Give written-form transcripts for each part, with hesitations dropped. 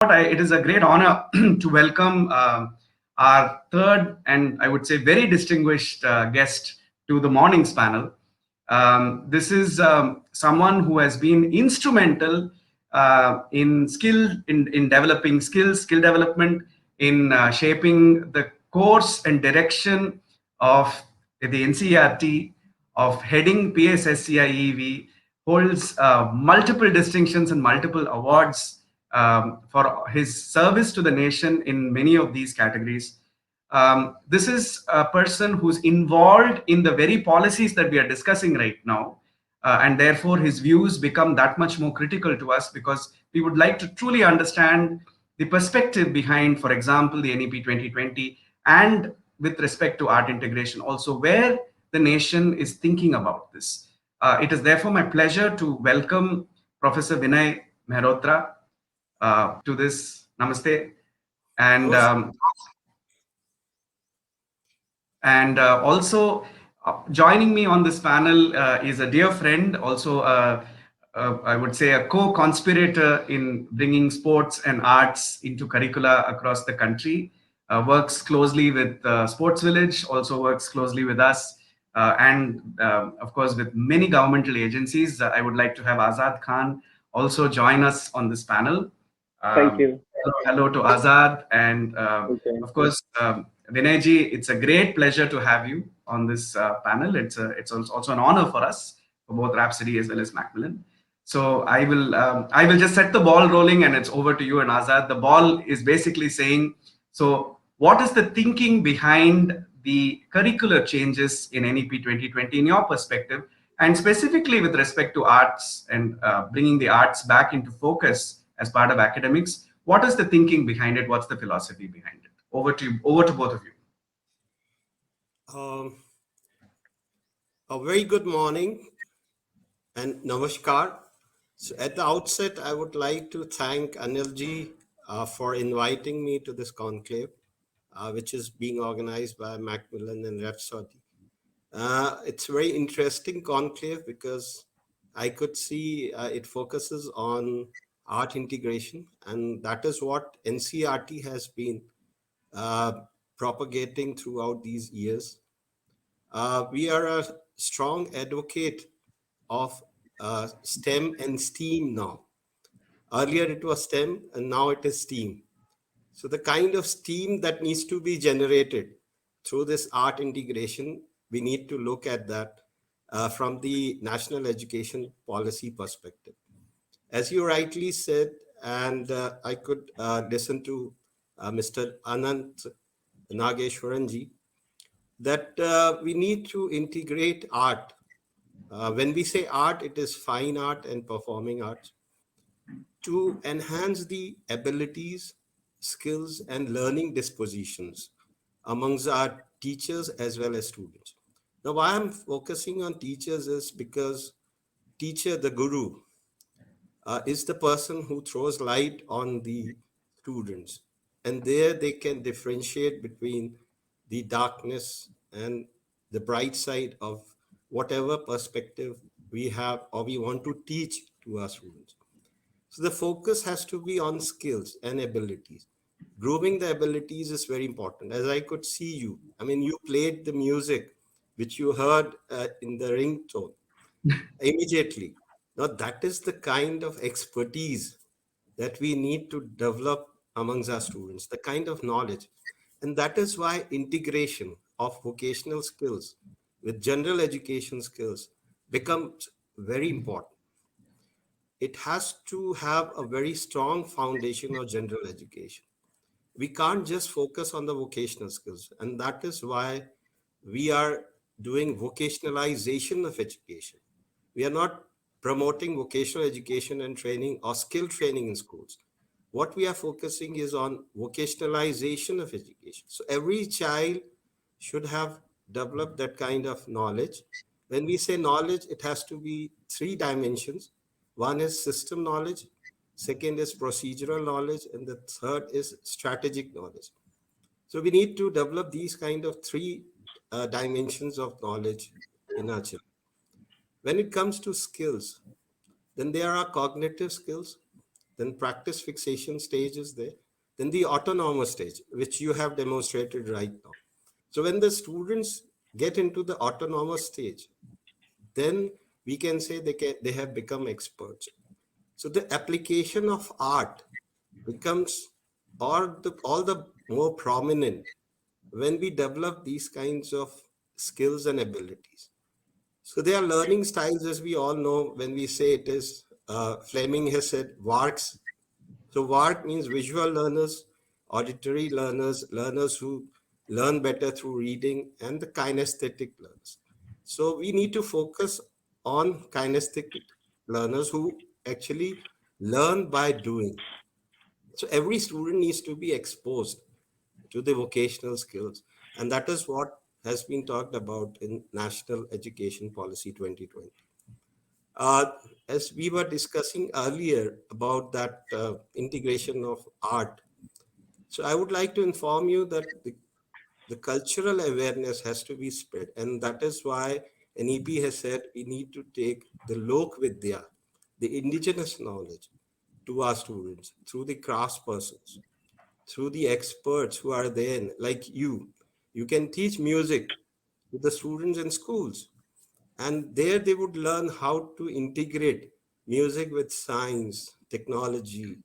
It is a great honor to welcome our third and I would say very distinguished guest to the morning's panel. This is someone who has been instrumental in developing skill development, in shaping the course and direction of the NCERT, of heading PSSCIEV, holds multiple distinctions and multiple awards for his service to the nation in many of these categories. This is a person who's involved in the very policies that we are discussing right now. And therefore, his views become that much more critical to us because we would like to truly understand the perspective behind, for example, the NEP 2020, and with respect to art integration, also where the nation is thinking about this. It is therefore my pleasure to welcome Professor Vinay Mehrotra to this. Namaste. And Namaste. Also joining me on this panel is a dear friend, also I would say a co-conspirator in bringing sports and arts into curricula across the country. Works closely with Sports Village, also works closely with us, and of course with many governmental agencies. I would like to have Azad Khan also join us on this panel. Thank you. Hello to Azad, and Okay. of course, Vinayji, it's a great pleasure to have you on this panel. It's also an honor for us, for both Rhapsody as well as Macmillan. So I will just set the ball rolling, and it's over to you and Azad. The ball is basically saying, so what is the thinking behind the curricular changes in NEP 2020 in your perspective, and specifically with respect to arts and bringing the arts back into focus as part of academics? What is the thinking behind it? What's the philosophy behind it? Over to you, over to both of you. A very good morning and namaskar. So at the outset, I would like to thank Anilji for inviting me to this conclave, which is being organized by Macmillan and Rhapsody. It's a very interesting conclave because I could see it focuses on art integration, and that is what NCERT has been propagating throughout these years. We are a strong advocate of STEM and STEAM now. Earlier it was STEM and now it is STEAM. So the kind of STEAM that needs to be generated through this art integration, we need to look at that from the national education policy perspective. As you rightly said, and I could listen to Mr. Anant Nageshwaranji, that we need to integrate art. When we say art, it is fine art and performing arts to enhance the abilities, skills, and learning dispositions amongst our teachers as well as students. Now, why I'm focusing on teachers is because teacher, the guru, is the person who throws light on the students. And there they can differentiate between the darkness and the bright side of whatever perspective we have or we want to teach to our students. So the focus has to be on skills and abilities. Grooming the abilities is very important. As I could see you, I mean, you played the music which you heard in the ringtone immediately. Now, that is the kind of expertise that we need to develop amongst our students, the kind of knowledge. And that is why integration of vocational skills with general education skills becomes very important. It has to have a very strong foundation of general education. We can't just focus on the vocational skills. And that is why we are doing vocationalization of education. We are not promoting vocational education and training or skill training in schools. What we are focusing is on vocationalization of education. So every child should have developed that kind of knowledge. When we say knowledge, it has to be three dimensions. One is system knowledge, second is procedural knowledge, and the third is strategic knowledge. So we need to develop these kind of three dimensions of knowledge in our children. When it comes to skills, then there are cognitive skills, then practice fixation stage is there, then the autonomous stage, which you have demonstrated right now. So when the students get into the autonomous stage, then we can say they have become experts. So the application of art becomes all the more prominent when we develop these kinds of skills and abilities. So there are learning styles, as we all know. When we say it is, Fleming has said VARKs. So VARK means visual learners, auditory learners, learners who learn better through reading, and the kinesthetic learners. So we need to focus on kinesthetic learners who actually learn by doing. So every student needs to be exposed to the vocational skills. And that is what has been talked about in National Education Policy 2020. Uh, as we were discussing earlier about that integration of art, so I would like to inform you that the cultural awareness has to be spread. And that is why NEP has said we need to take the Lok Vidya, the indigenous knowledge, to our students through the craftspersons, through the experts who are there, like you. You can teach music to the students in schools, and there they would learn how to integrate music with science, technology,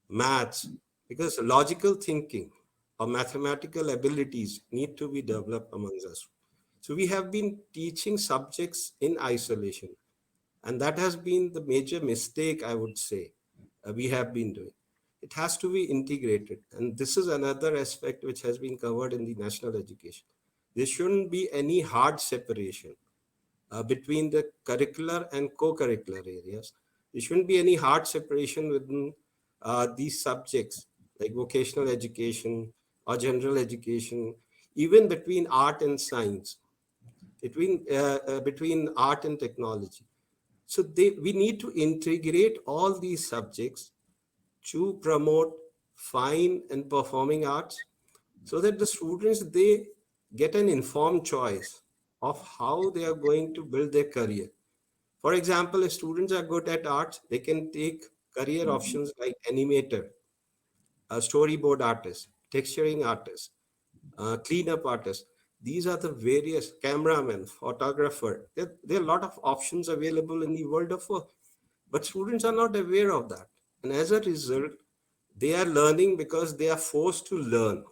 maths, because logical thinking or mathematical abilities need to be developed amongst us. So we have been teaching subjects in isolation, and that has been the major mistake, I would say, we have been doing. It has to be integrated. And this is another aspect which has been covered in the national education. There shouldn't be any hard separation between the curricular and co-curricular areas. There shouldn't be any hard separation within these subjects like vocational education or general education, even between art and science, between art and technology. So we need to integrate all these subjects to promote fine and performing arts, so that the students, they get an informed choice of how they are going to build their career. For example, if students are good at arts, they can take career options like animator, a storyboard artist, texturing artist, cleanup artist. These are the various cameraman, photographer. There are a lot of options available in the world of work, but students are not aware of that. And as a result, they are learning because they are forced to learn.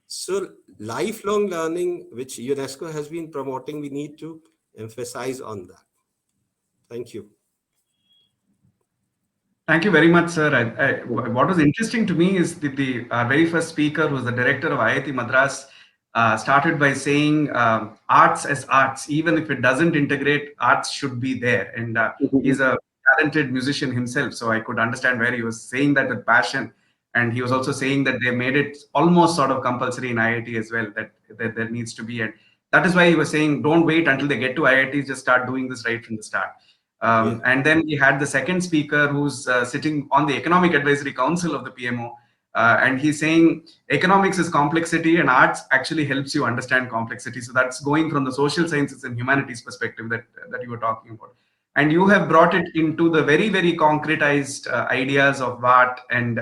So lifelong learning, which UNESCO has been promoting, we need to emphasize on that. Thank you. Thank you very much, sir. What was interesting to me is the very first speaker, who was the director of IIT Madras, started by saying arts as arts, even if it doesn't integrate, arts should be there. And he's a talented musician himself, so I could understand where he was saying that with passion. And he was also saying that they made it almost sort of compulsory in IIT as well, that there needs to be. And that is why he was saying, don't wait until they get to IIT, just start doing this right from the start. And then we had the second speaker, who's sitting on the Economic Advisory Council of the PMO. And he's saying economics is complexity and arts actually helps you understand complexity. So that's going from the social sciences and humanities perspective that you were talking about. And you have brought it into the very, very concretized ideas of VAT and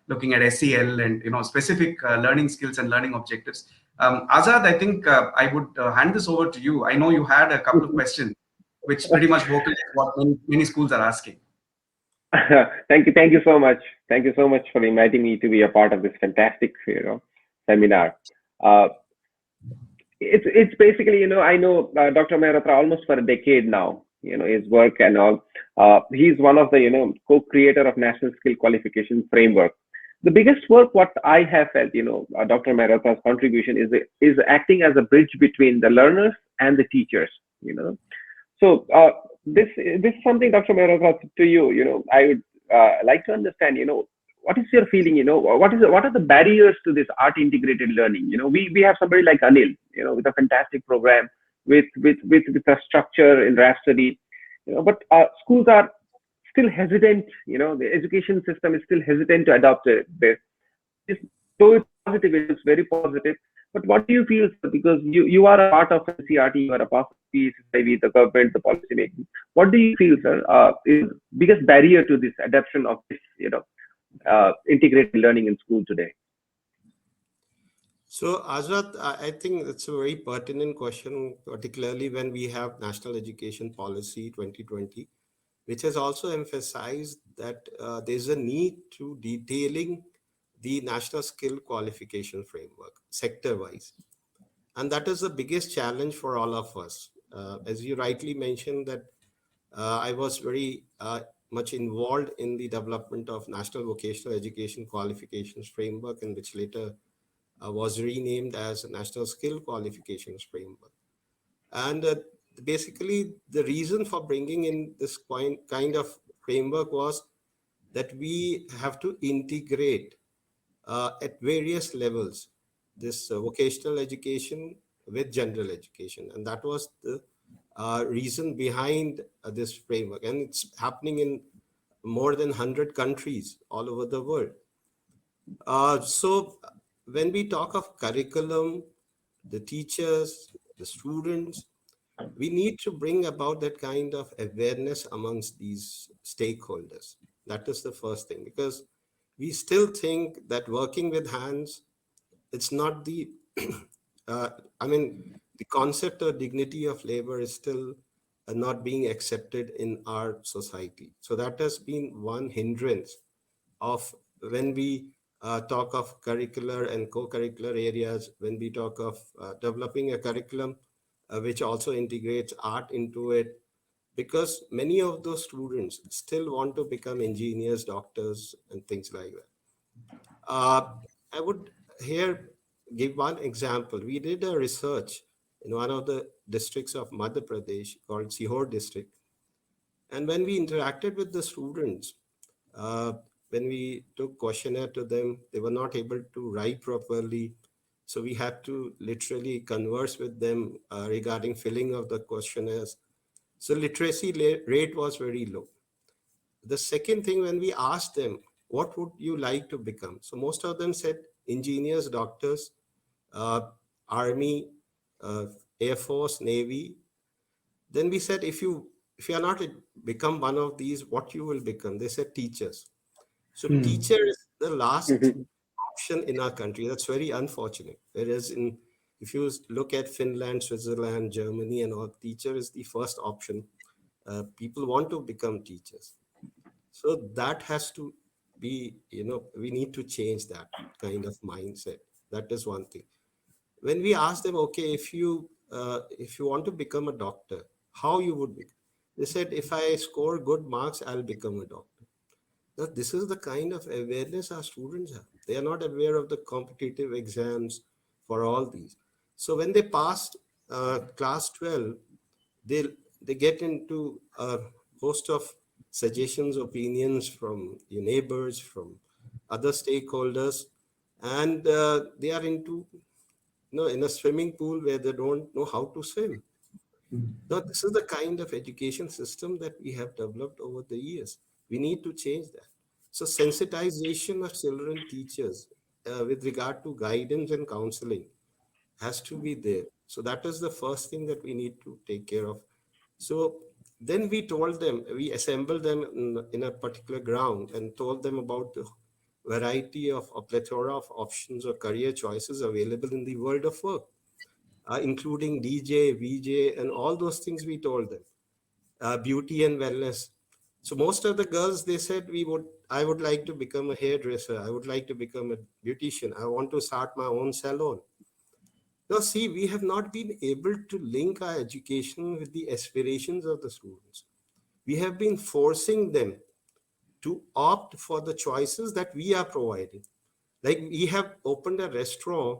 looking at SEL and specific learning skills and learning objectives. Azad, I think I would hand this over to you. I know you had a couple of questions which pretty much vocalize what many schools are asking. Thank you so much. Thank you so much for inviting me to be a part of this fantastic, seminar. It's basically, I know Dr. Mehrotra almost for a decade now. His work and all. He's one of the co-creator of National Skill Qualification Framework. The biggest work, what I have felt, Dr. Mehrotra's contribution is acting as a bridge between the learners and the teachers. So this is something, Dr. Mehrotra, to you. I would like to understand. What is your feeling? What are the barriers to this art integrated learning? We have somebody like Anil, with a fantastic program, with a structure in Rhapsody, but schools are still hesitant. The education system is still hesitant to adopt this. Though it's positive, it's very positive. But what do you feel, sir? Because you are a part of NCRT, you are a part of PSSIV, the government, the policy making. What do you feel, sir, is biggest barrier to this adoption of this, integrated learning in school today? So, Azrat, I think it's a very pertinent question, particularly when we have National Education Policy 2020, which has also emphasized that there's a need to detailing the national skill qualification framework sector-wise. And that is the biggest challenge for all of us. As you rightly mentioned that I was very much involved in the development of National Vocational Education Qualifications Framework, and which later was renamed as National Skill Qualifications Framework. And basically, the reason for bringing in this kind of framework was that we have to integrate at various levels this vocational education with general education. And that was the reason behind this framework. And it's happening in more than 100 countries all over the world. So when we talk of curriculum, the teachers, the students, we need to bring about that kind of awareness amongst these stakeholders. That is the first thing, because we still think that working with hands, it's not the, uh, I mean, the concept of dignity of labor is still not being accepted in our society. So that has been one hindrance of when we talk of curricular and co-curricular areas, when we talk of developing a curriculum which also integrates art into it, because many of those students still want to become engineers, doctors, and things like that. I would here give one example. We did a research in one of the districts of Madhya Pradesh called Sihor district. And when we interacted with the students, uh, when we took questionnaire to them, they were not able to write properly. So we had to literally converse with them regarding filling of the questionnaires. So literacy rate was very low. The second thing, when we asked them, what would you like to become? So most of them said engineers, doctors, uh, army, uh, air force, navy. Then we said, if you are not become one of these, what you will become? They said teachers. So teacher is the last Mhm. option in our country. That's very unfortunate. Whereas if you look at Finland, Switzerland, Germany, and all, teacher is the first option. People want to become teachers. So that has to be, we need to change that kind of mindset. That is one thing. When we ask them, okay, if you want to become a doctor, how you would become? They said, if I score good marks, I'll become a doctor. Now, this is the kind of awareness our students have. They are not aware of the competitive exams for all these. So when they passed class 12, they they get into a host of suggestions, opinions from your neighbors, from other stakeholders, and they are into in a swimming pool where they don't know how to swim. Now, this is the kind of education system that we have developed over the years. We need to change that. So, sensitization of children teachers with regard to guidance and counseling has to be there. So, that is the first thing that we need to take care of. So, then we told them, we assembled them in a particular ground and told them about the variety of a plethora of options or career choices available in the world of work, including DJ, VJ, and all those things we told them, beauty and wellness. So most of the girls, they said, I would like to become a hairdresser. I would like to become a beautician. I want to start my own salon. Now, see, we have not been able to link our education with the aspirations of the students. We have been forcing them to opt for the choices that we are providing. Like we have opened a restaurant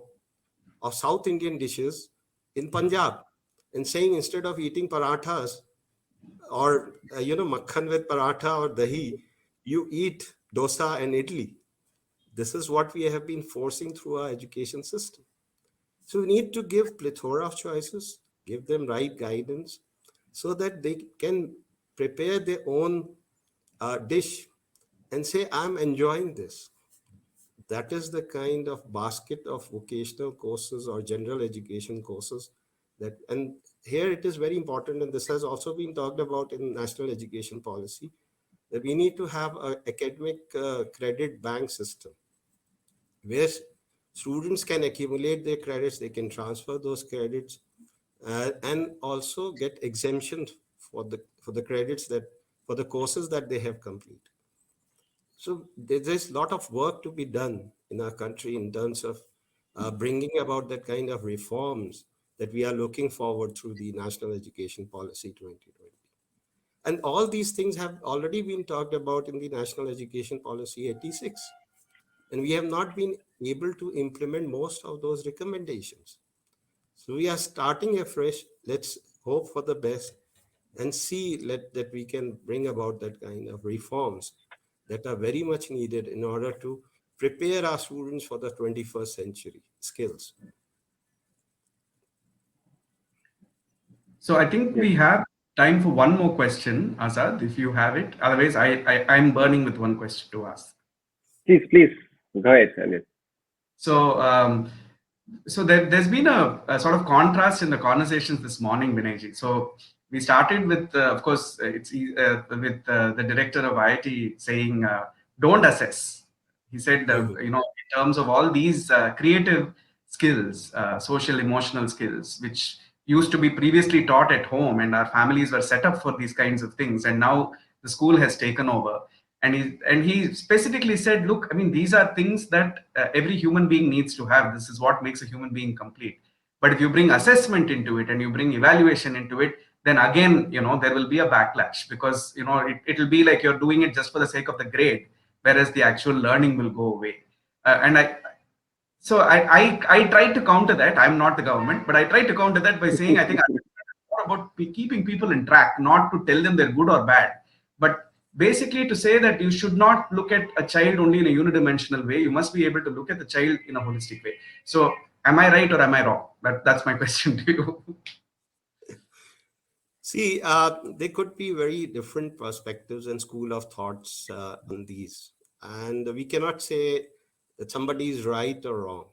of South Indian dishes in Punjab and saying instead of eating parathas or makhan with paratha or dahi, you eat dosa and idli. This is what we have been forcing through our education system. So we need to give plethora of choices, give them right guidance so that they can prepare their own dish and say, I'm enjoying this. that is the kind of basket of vocational courses or general education courses that, and here it is very important, and this has also been talked about in national education policy, that we need to have an academic credit bank system where students can accumulate their credits, they can transfer those credits, and also get exemptions for the credits that for the courses that they have completed. So there's a lot of work to be done in our country in terms of bringing about that kind of reforms that we are looking forward through the National Education Policy 2020. And all these things have already been talked about in the National Education Policy 86. And we have not been able to implement most of those recommendations. So we are starting afresh. Let's hope for the best and see that we can bring about that kind of reforms that are very much needed in order to prepare our students for the 21st century skills. So I think we have time for one more question, Azad, if you have it. Otherwise, I'm burning with one question to ask. Please, go ahead, Anil. So, there's been a sort of contrast in the conversations this morning, Vinayji. So we started with, of course, with the director of IIT saying, "Don't assess." He said, in terms of all these creative skills, social, emotional skills, which used to be previously taught at home, and our families were set up for these kinds of things, and now the school has taken over. And he specifically said, look, I mean, these are things that every human being needs to have. This is what makes a human being complete. But if you bring assessment into it and you bring evaluation into it, then again, there will be a backlash, because it'll be like you're doing it just for the sake of the grade, whereas the actual learning will go away. I tried to counter that. I'm not the government, but I tried to counter that by saying, I think more about keeping people in track, not to tell them they're good or bad, but basically to say that you should not look at a child only in a unidimensional way. You must be able to look at the child in a holistic way. So am I right or am I wrong? That's my question to you. See, there could be very different perspectives and school of thoughts on these. And we cannot say that somebody is right or wrong,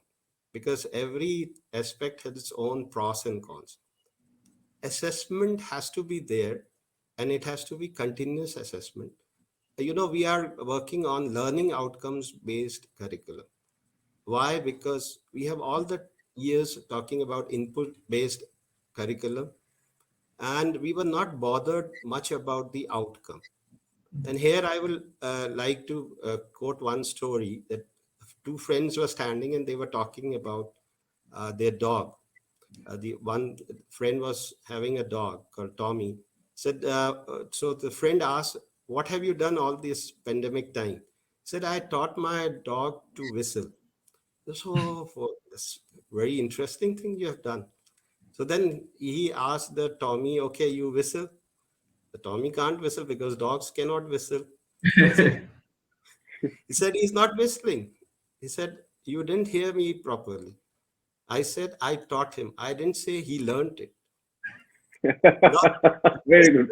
because every aspect has its own pros and cons. Assessment has to be there, and it has to be continuous assessment. We are working on learning outcomes based curriculum. Why? Because we have all the years talking about input based curriculum, and we were not bothered much about the outcome. And here I will like to quote one story that two friends were standing and they were talking about their dog. The one friend was having a dog called Tommy. Said, so the friend asked, "What have you done all this pandemic time?" Said, "I taught my dog to whistle." So, for this very interesting thing you have done. So then he asked the Tommy, "Okay, you whistle." The Tommy can't whistle because dogs cannot whistle. He said, "He's not whistling." He said, "You didn't hear me properly. I said I taught him. I didn't say he learned it." Very good.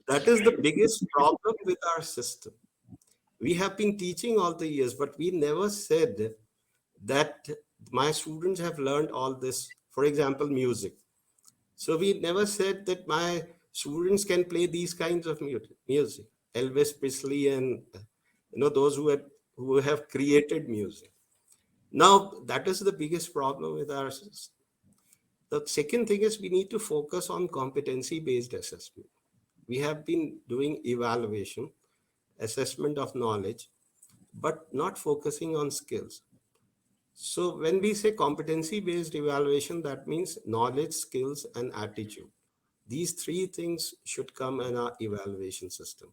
That is the biggest problem with our system. We have been teaching all the years, but we never said that my students have learned all this. For example, music. So we never said that my students can play these kinds of music. Elvis Presley and those who have created music. Now that is the biggest problem with our system. The second thing is we need to focus on competency-based assessment. We have been doing evaluation, assessment of knowledge, but not focusing on skills. So when we say competency-based evaluation, that means knowledge, skills, and attitude. These three things should come in our evaluation system.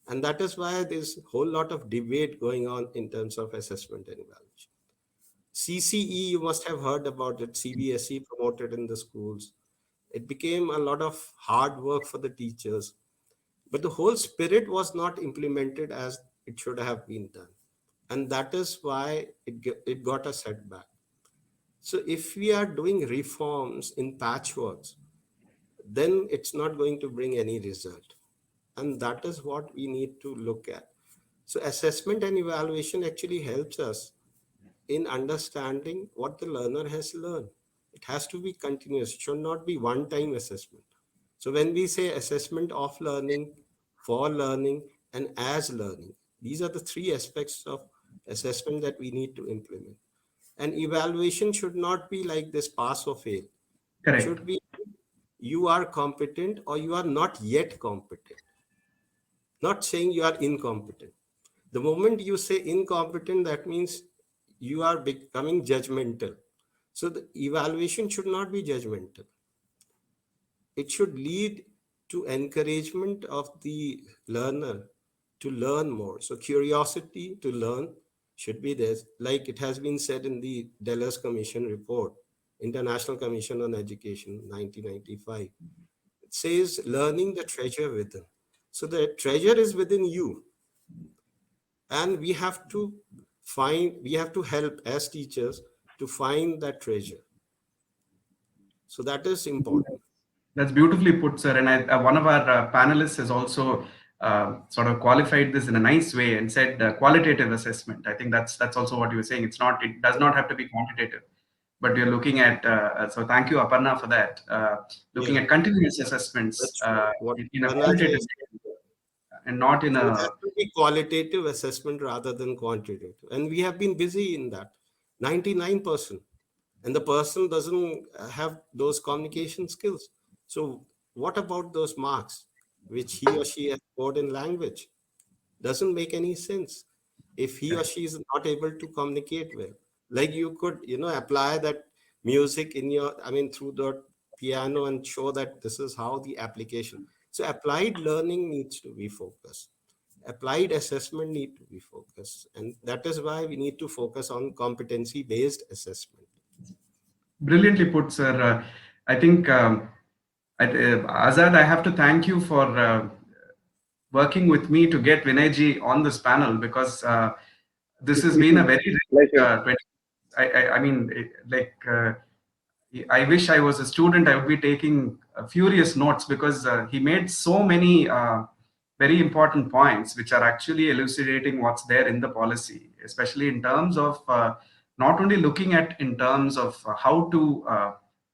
And that is why there's a whole lot of debate going on in terms of assessment and evaluation. CCE, you must have heard about it, CBSE promoted in the schools. It became a lot of hard work for the teachers, but the whole spirit was not implemented as it should have been done. And that is why it got a setback. So if we are doing reforms in patchworks, then it's not going to bring any result. And that is what we need to look at. So assessment and evaluation actually helps us in understanding what the learner has learned. It has to be continuous. It should not be one-time assessment. So when we say assessment of learning, for learning, and as learning, these are the three aspects of assessment that we need to implement. And evaluation should not be like this pass or fail. It Correct. should be you are competent or you are not yet competent. Not saying you are incompetent. The moment you say incompetent, that means you are becoming judgmental. So the evaluation should not be judgmental. It should lead to encouragement of the learner to learn more. So curiosity to learn should be there. Like it has been said in the Delors Commission report, International Commission on Education, 1995. It says learning the treasure within. So the treasure is within you. And we have to help as teachers to find that treasure. So that is important. That's beautifully put, sir. And one of our panelists has also sort of qualified this in a nice way and said qualitative assessment. I think that's also what you were saying. It does not have to be quantitative, but we're looking at. So thank you, Aparna, for that. Looking at continuous assessments in a qualitative and not in So it a. has to be qualitative assessment rather than quantitative. And we have been busy in that. 99%. And the person doesn't have those communication skills. So what about those marks which he or she has scored in language? Doesn't make any sense if he or she is not able to communicate well. Like you could, apply that music through the piano and show that this is how the application. So applied learning needs to be focused. Applied assessment need to be focused. And that is why we need to focus on competency-based assessment. Brilliantly put, sir. I think, Azad, I have to thank you for working with me to get Vinayji on this panel, because this has been a very rich, 20. I mean, I wish I was a student. I would be taking furious notes, because he made so many very important points which are actually elucidating what's there in the policy, especially in terms of not only looking at in terms of how to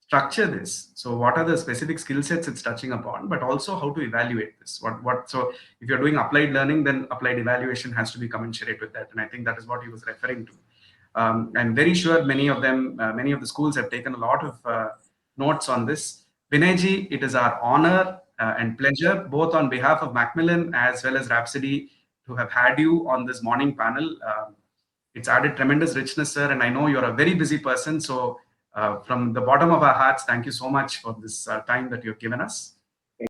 structure this. So what are the specific skill sets it's touching upon, but also how to evaluate this. So if you're doing applied learning, then applied evaluation has to be commensurate with that. And I think that is what he was referring to. I'm very sure many of the schools have taken a lot of notes on this. Vinayji, it is our honor and pleasure, both on behalf of Macmillan as well as Rhapsody, to have had you on this morning panel. It's added tremendous richness, sir, and I know you're a very busy person. So from the bottom of our hearts, thank you so much for this time that you've given us.